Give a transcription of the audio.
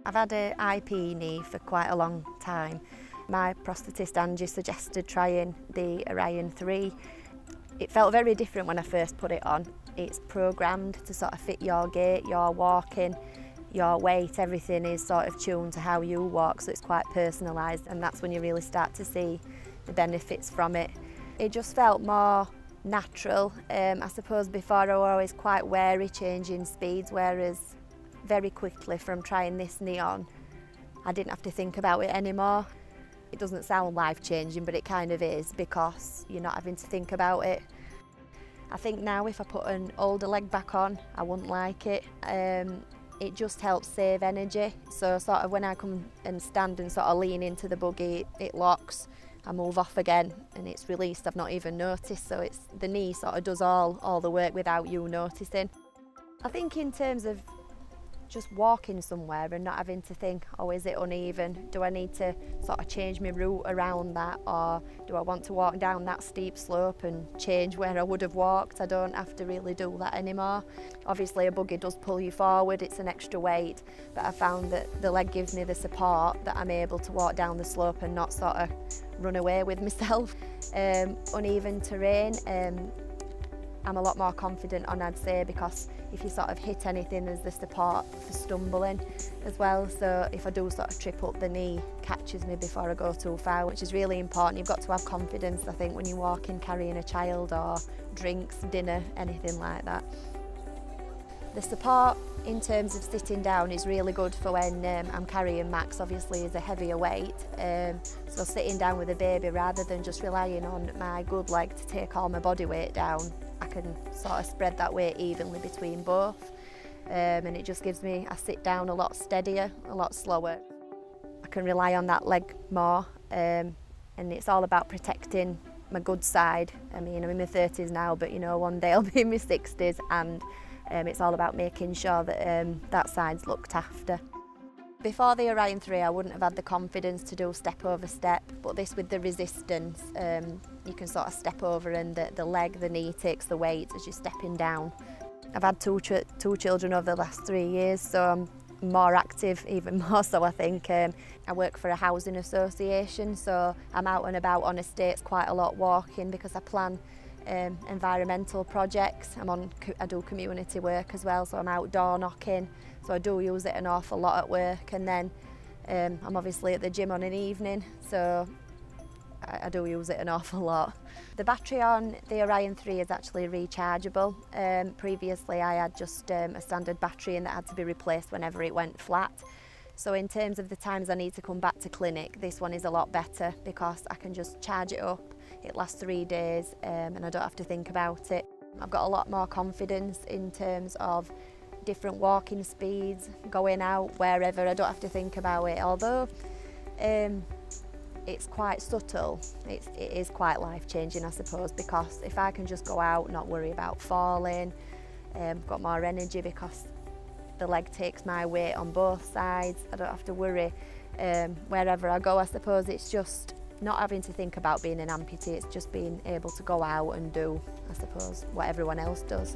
I've had an IP knee for quite a long time. My prosthetist Angie suggested trying the Orion3. It felt very different when I first put it on. It's programmed to sort of fit your gait, your walking, your weight, everything is sort of tuned to how you walk, so it's quite personalised, and that's when you really start to see the benefits from it. It just felt more natural. I suppose before I was always quite wary changing speeds, whereas very quickly from trying this knee on, I didn't have to think about it anymore. It doesn't sound life-changing, but it kind of is because you're not having to think about it. I think now if I put an older leg back on, I wouldn't like it. It just helps save energy. So sort of when I come and stand and sort of lean into the buggy, it locks, I move off again and it's released. I've not even noticed, so it's the knee sort of does all the work without you noticing. I think in terms of just walking somewhere and not having to think, oh, is it uneven? Do I need to sort of change my route around that, or do I want to walk down that steep slope and change where I would have walked? I don't have to really do that anymore. Obviously a buggy does pull you forward, it's an extra weight, but I found that the leg gives me the support that I'm able to walk down the slope and not sort of run away with myself. Uneven terrain, I'm a lot more confident on, I'd say, because if you sort of hit anything, there's the support for stumbling as well. So if I do sort of trip up, the knee catches me before I go too far, which is really important. You've got to have confidence, I think, when you're walking, carrying a child or drinks, dinner, anything like that. The support in terms of sitting down is really good for when I'm carrying Max, obviously is a heavier weight. So sitting down with a baby, rather than just relying on my good leg to take all my body weight down, I can sort of spread that weight evenly between both. And it just gives me, I sit down a lot steadier, a lot slower. I can rely on that leg more, and it's all about protecting my good side. I mean, I'm in my 30s now, but you know, one day I'll be in my 60s, and it's all about making sure that that side's looked after. Before the Orion3, I wouldn't have had the confidence to do step over step, but this with the resistance, you can sort of step over and the leg, the knee takes the weight as you're stepping down. I've had two children over the last 3 years, so I'm more active, even more so I think. I work for a housing association, so I'm out and about on estates quite a lot walking because I plan environmental projects. I do community work as well, so I'm outdoor knocking, so I do use it an awful lot at work. And then I'm obviously at the gym on an evening, so I do use it an awful lot. The battery on the Orion3 is actually rechargeable. Previously I had just a standard battery and that had to be replaced whenever it went flat. So in terms of the times I need to come back to clinic, this one is a lot better because I can just charge it up. It lasts 3 days and I don't have to think about it. I've got a lot more confidence in terms of different walking speeds, going out, wherever. I don't have to think about it. Although it's quite subtle, it is quite life-changing, I suppose, because if I can just go out, not worry about falling, got more energy because the leg takes my weight on both sides. I don't have to worry wherever I go. I suppose it's just not having to think about being an amputee, it's just being able to go out and do, I suppose, what everyone else does.